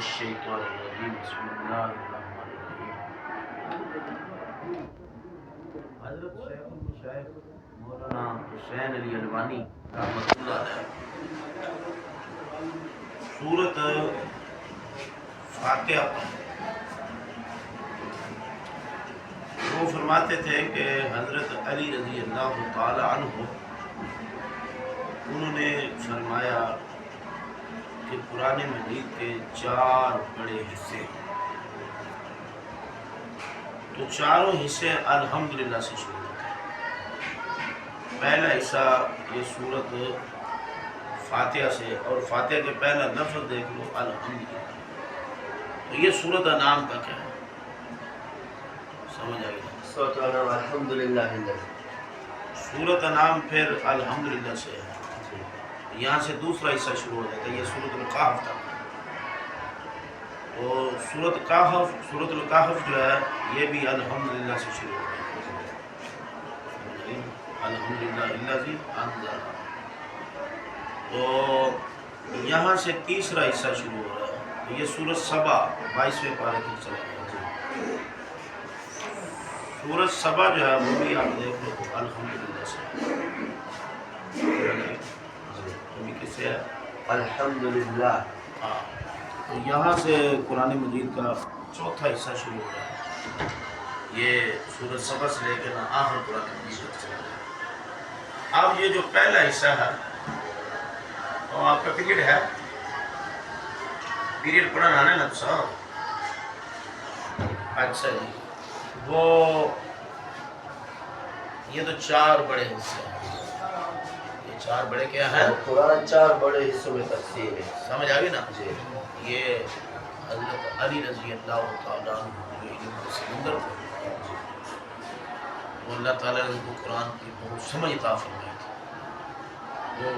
الشیطان الرجیم بسم اللہ الرحمن الرحیم۔ حضرت شیخ المشائخ مولانا حسین علی الوانی رحمۃ اللہ علیہ سورۃ فاتحہ وہ فرماتے تھے کہ حضرت علی رضی اللہ تعالی عنہ انہوں نے فرمایا کہ قرآن مجید کے 4 بڑے حصے ہیں، تو چاروں حصے الحمدللہ سے شروع ہوتے ہیں۔ پہلا حصہ یہ سورت فاتحہ سے، اور فاتحہ کے پہلا لفظ دیکھ لو الحمدللہ، تو یہ سورت کا نام کا کیا ہے؟ سمجھ آئی نا؟ سورت کا نام الحمدللہ ہے۔ سورت کا نام پھر الحمدللہ سے ہے، یہاں سے دوسرا حصہ شروع ہو جاتا ہے، یہ سورۃ الکہف تک۔ تو سورۃ الکہف جو ہے یہ بھی الحمدللہ سے شروع ہو جاتا ہے، الحمدللہ الذی انزل۔ تو یہاں سے تیسرا حصہ شروع ہو رہا ہے، تو یہ سورۃ سبا 22ویں پارے تک چلا گیا۔ سورۃ سبا جو ہے وہ بھی آپ دیکھ لو تو الحمدللہ سے کس سے ہے؟ الحمدللہ۔ ہاں، تو یہاں سے قرآن مجید کا چوتھا حصہ شروع ہو رہا ہے، یہ سورۃ سبا سے لے کے آخر قرآن مجید تک چلا ہے۔ اب یہ جو پہلا حصہ ہے وہ آپ کا پیریڈ ہے، پیریڈ پڑھنا ہے نا صاحب؟ اچھا جی، وہ یہ تو 4 بڑے حصے ہیں، 4 بڑے کیا ہیں؟ قرآن 4 بڑے حصوں میں تقسیم ہے، سمجھ آ گئی نا؟ جی۔ یہ حضرت علی رضی اللہ تعالیٰ عنہ جو علم کے سمندر تھے، وہ اللہ تعالیٰ نے ان کو قرآن کی بہت سمجھ عطا فرمائی تھی، وہ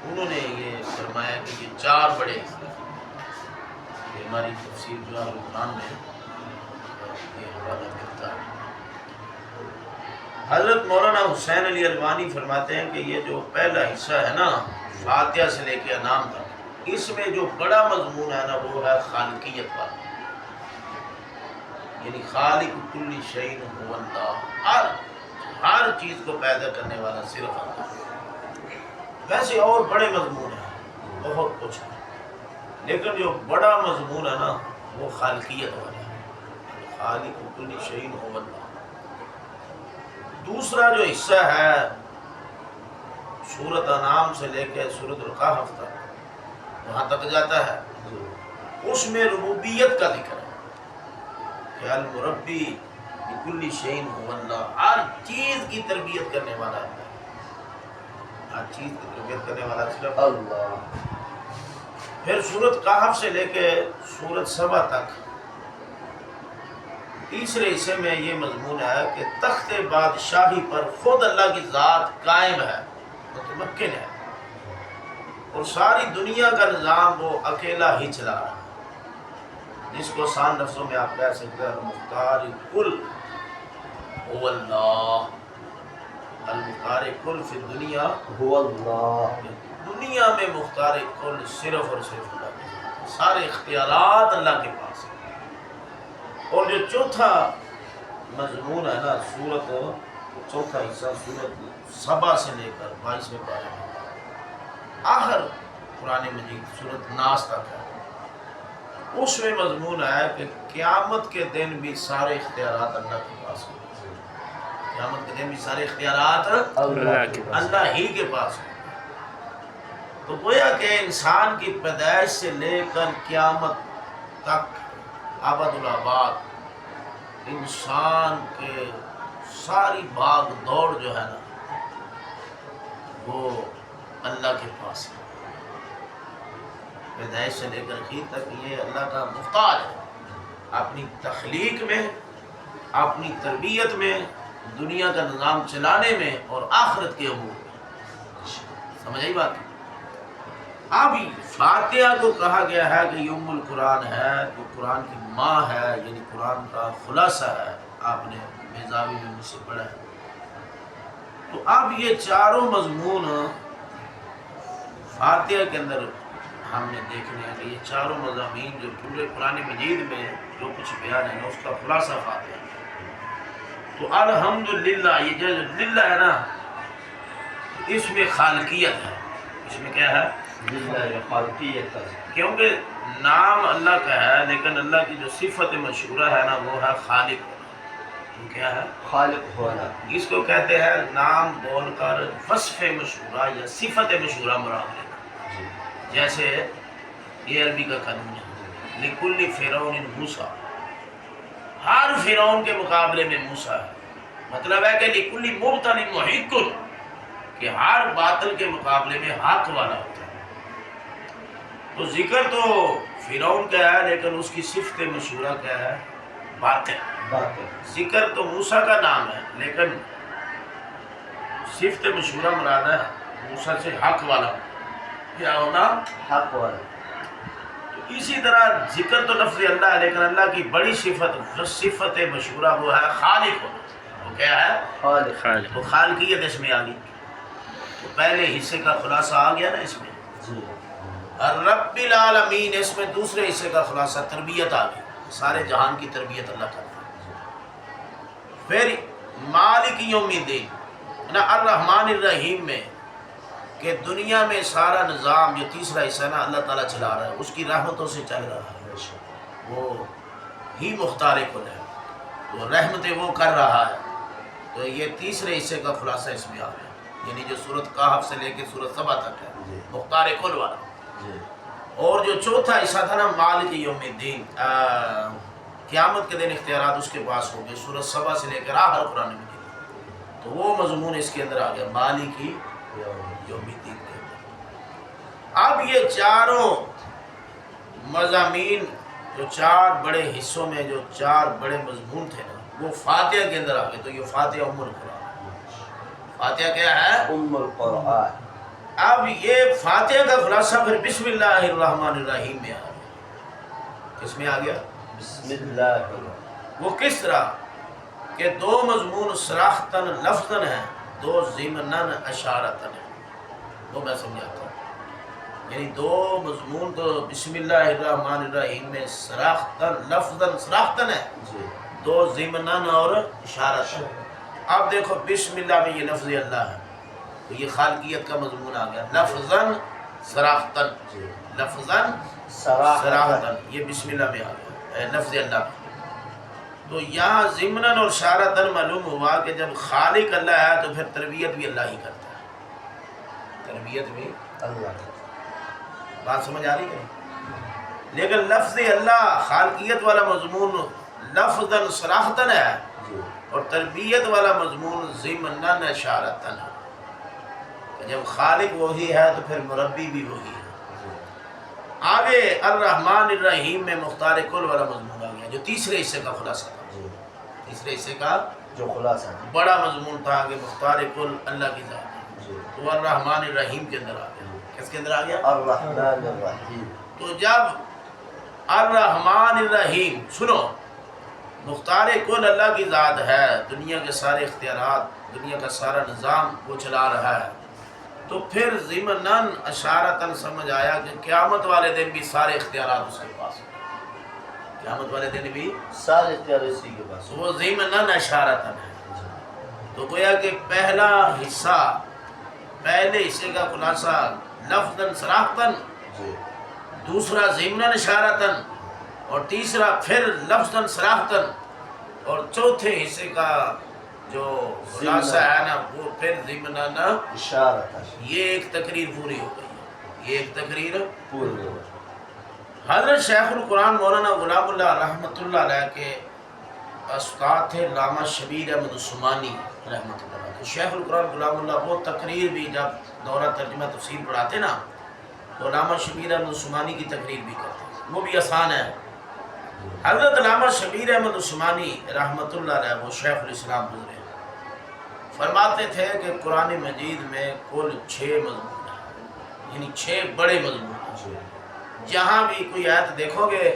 انہوں نے یہ فرمایا کہ یہ 4 بڑے حصے ہیں۔ یہ ہماری تفسیر جو ہے قرآن میں یہ حوالہ ملتا ہے۔ حضرت مولانا حسین علی الوانی فرماتے ہیں کہ یہ جو پہلا حصہ ہے نا فاتحہ سے لے کے انعام تک، اس میں جو بڑا مضمون ہے نا وہ ہے خالقیت والا، یعنی خالق کل شیء هو اللہ، ہر چیز کو پیدا کرنے والا صرف اللہ۔ ویسے اور بڑے مضمون ہیں، بہت کچھ ہے، لیکن جو بڑا مضمون ہے نا وہ خالقیت والا ہے، خالق کل شیء هو اللہ۔ دوسرا جو حصہ ہے سورۃ انعام سے لے کے سورۃ الکہف تک، وہاں تک جاتا ہے، اس میں ربوبیت کا ذکر ہے کہ المربی بکل شیء هو اللہ، ہر چیز کی تربیت کرنے والا ہے، ہر چیز کی تربیت کرنے والا صرف اللہ۔ پھر سورۃ کہف سے لے کے سورۃ سبا تک تیسرے حصے میں یہ مضمون ہے کہ تخت بادشاہی پر خود اللہ کی ذات قائم ہے، متمکن ہے، اور ساری دنیا کا نظام وہ اکیلا ہی چلا رہا ہے، جس کو آسان لفظوں میں آپ کہہ سکتے ہیں المختار کل هو اللہ، المختار کل فی الدنیا هو اللہ، دنیا میں مختار کل صرف اور صرف اللہ کے، سارے اختیارات اللہ کے پاس ہیں۔ اور جو چوتھا مضمون ہے نا سورت، چوتھا حصہ سورت سبا سے لے کر 22ویں پارے میں آخر قرآن مجید سورت ناس تک ہے، اس میں مضمون ہے کہ قیامت کے دن بھی سارے اختیارات اللہ کے پاس ہیں، قیامت کے دن بھی سارے اختیارات اللہ ہی کے پاس ہیں۔ تو گویا کہ انسان کی پیدائش سے لے کر قیامت تک ابد الآباد انسان کے ساری بھاگ دوڑ جو ہے نا وہ اللہ کے پاس ہے، پیدائش سے لے کر اخیر تک یہ اللہ کا محتاج ہے، اپنی تخلیق میں، اپنی تربیت میں، دنیا کا نظام چلانے میں، اور آخرت کے امور میں۔ سمجھ آئی بات؟ اب فاتحہ کو کہا گیا ہے کہ یہ ام القرآن ہے، تو قرآن کی ماں ہے، یعنی قرآن کا خلاصہ ہے، آپ نے بیضاوی میں مجھ سے پڑھا ہے۔ تو اب یہ چاروں مضمون فاتحہ کے اندر ہم نے دیکھنا ہے کہ یہ چاروں مضامین جو پورے قرآن مجید میں جو کچھ بیان ہے نا اس کا خلاصہ فاتحہ ہے۔ تو الحمدللہ یہ جو للہ ہے نا اس میں خالقیت ہے، اس میں کیا ہے؟ للہ خالقیت کا کیونکہ نام اللہ کا ہے لیکن اللہ کی جو صفت مشہورہ ہے نا وہ ہے خالق ہونا۔ وہ کیا ہے؟ خالق ہونا۔ اس کو کہتے ہیں نام بول کر وصف مشہورہ یا صفت مشہورہ مراد لینا۔ جی جیسے یہ عربی کا قانون ہے لکل فرعون موسیٰ، ہر فرعون کے مقابلے میں موسیٰ ہے، مطلب ہے کہ لکل مبتل محق، کہ ہر باطل کے مقابلے میں حق والا ہوتا ہے۔ تو ذکر تو فرعون کا ہے لیکن اس کی صفت مشہورہ کیا ہے؟ باطل۔ بات ہے۔ ذکر تو موسیٰ کا نام ہے لیکن صفت مشہورہ مراد ہے موسیٰ سے حق والا کیا ہونا؟ حق والا۔ تو اسی طرح ذکر تو لفظ اللہ ہے لیکن اللہ کی بڑی صفت مشہورہ وہ ہے خالق ہونا۔ وہ کیا ہے؟ خالق۔ وہ خالقیت اس میں آ گئی۔ تو پہلے حصے کا خلاصہ آ گیا نا اس میں، جی رب العالمین، اس میں دوسرے حصے کا خلاصہ تربیت آ گئی، سارے جہان کی تربیت اللہ کرتا ہے۔ پھر مالک یوم الدین نا الرحمن الرحیم میں کہ دنیا میں سارا نظام جو تیسرا حصہ نا اللہ تعالیٰ چلا رہا ہے، اس کی رحمتوں سے چل رہا ہے، وہ ہی مختار کل ہے، تو رحمتیں وہ کر رہا ہے۔ تو یہ تیسرے حصے کا خلاصہ اس میں آ گیا، یعنی جو سورۃ کہف سے لے کے سورۃ سبا تک ہے، جی مختار کل والا۔ جی اور جو چوتھا حصہ تھا نا مالک یوم الدین، قیامت کے دن اختیارات اس کے پاس ہو گئے، سورۃ سبا سے لے کر آخر قرآن مجید، تو وہ مضمون اس کے اندر آ گیا مالک یوم الدین کے اندر۔ اب یہ چاروں مضامین جو چار بڑے حصوں میں جو چار بڑے مضمون تھے نا وہ فاتحہ کے اندر آ گئے، تو یہ فاتحہ ام القرآن۔ فاتحہ کیا ہے؟ ام القرآن۔ اب یہ فاتحہ کا خلاصہ پھر بسم اللہ الرحمن الرحیم میں آ گیا۔ کس میں آ گیا؟ بسم اللہ الرحمن۔ وہ کس طرح کہ دو مضمون صراحتاً لفظاً ہیں، دو ضمناً اشارتاً ہیں، وہ میں سمجھاتا ہوں۔ یعنی دو مضمون تو بسم اللہ الرحمن الرحیم میں صراحتاً لفظاً صراحتاً ہے، جی دو ضمناً اور اشارتاً۔ اب دیکھو بسم اللہ میں یہ لفظ اللہ ہے تو یہ خالقیت کا مضمون آ گیا، لفظاً صراحتاً، جی لفظاً صراحتاً۔ صراحتاً، یہ بسم اللہ میں آ گیا لفظ اللہ میں۔ تو یہاں ضمناً اور اشارتاً معلوم ہوا کہ جب خالق اللہ ہے تو پھر تربیت بھی اللہ ہی کرتا ہے، تربیت بھی اللہ۔ بات سمجھ آ رہی ہے؟ لیکن لفظ اللہ خالقیت والا مضمون لفظاً صراحتاً ہے جی اور تربیت والا مضمون ضمناً اشارتاً ہے۔ جب خالق وہی ہے تو پھر مربی بھی وہی ہے۔ جی آگے الرحمن الرحیم میں مختار کل والا مضمون آ گیا جو تیسرے حصے کا خلاصہ تھا۔ جی تیسرے حصے کا جو خلاصہ ہے۔ بڑا مضمون تھا کہ مختار کل اللہ کی ذات ہے، جی تو الرحمن الرحیم کے اندر آ گیا۔ کس کے اندر آ گیا؟ الرحمن الرحیم۔ تو جب الرحمن الرحیم، سنو، مختار کل اللہ کی ذات ہے، دنیا کے سارے اختیارات، دنیا کا سارا نظام وہ چلا رہا ہے، تو پھر ضمناً اشارتاً سمجھ آیا کہ قیامت والے دن بھی سارے اختیارات اس کے پاس ہیں، قیامت والے دن بھی سارے اختیار اسی کے پاس۔ وہ ضمناً اشارتاً ہے۔ جی تو گویا کہ پہلا حصہ، پہلے حصے کا خلاصہ لفظاً صراحتاً، جی دوسرا ضمناً اشارتاً، اور تیسرا پھر لفظاً صراحتاً، اور چوتھے حصے کا جو خلاصہ ہے نا وہ پھر ضمناً۔ اشارت ہے۔ یہ ایک تقریر پوری ہو گئی ہے، یہ ایک تقریر۔ پورے ہو۔ حضرت شیخ القرآن مولانا غلام اللہ رحمۃ اللہ علیہ کے استاد تھے علامہ شبیر احمد عثمانی رحمۃ اللہ علیہ۔ تو شیخ القرآن غلام اللہ وہ تقریر بھی جب دورہ ترجمہ تفسیر پڑھاتے نا تو علامہ شبیر احمد عثمانی کی تقریر بھی کرتے، وہ بھی آسان ہے۔ حضرت علامہ شبیر احمد عثمانی رحمۃ اللہ علیہ وہ شیخ الاسلام گزرے، فرماتے تھے کہ قرآن مجید میں کل 6 مضمون ہیں، یعنی 6 بڑے مضمون ہیں۔ جی جہاں بھی کوئی آیت دیکھو گے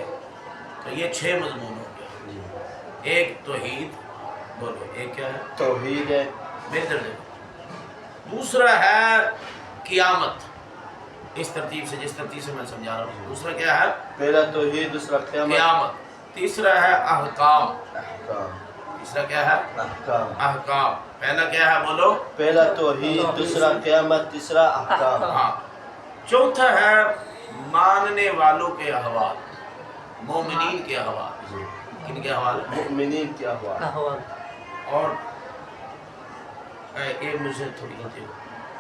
تو یہ 6 مضمون ہوں گے۔ جی ایک توحید، بولو ایک کیا ہے؟ توحید ہے۔ بہتر دیکھو۔ دوسرا ہے قیامت، اس ترتیب سے جس ترتیب سے میں سمجھا رہا ہوں. دوسرا کیا ہے؟ پہلا توحید، دوسرا قیامت، قیامت. تیسرا ہے احکام. احکام. تیسرا کیا ہے؟ احکام. احکام. پہلا کیا ہے بولو؟ پہلا توحید، دوسرا قیامت، تیسرا احکام. ہاں. چوتھا ہے ماننے والوں کے احوال، مومنین کے احوال. جی. کن کے احوال؟ مؤمنین کے احوال. اور یہ مجھے تھوڑی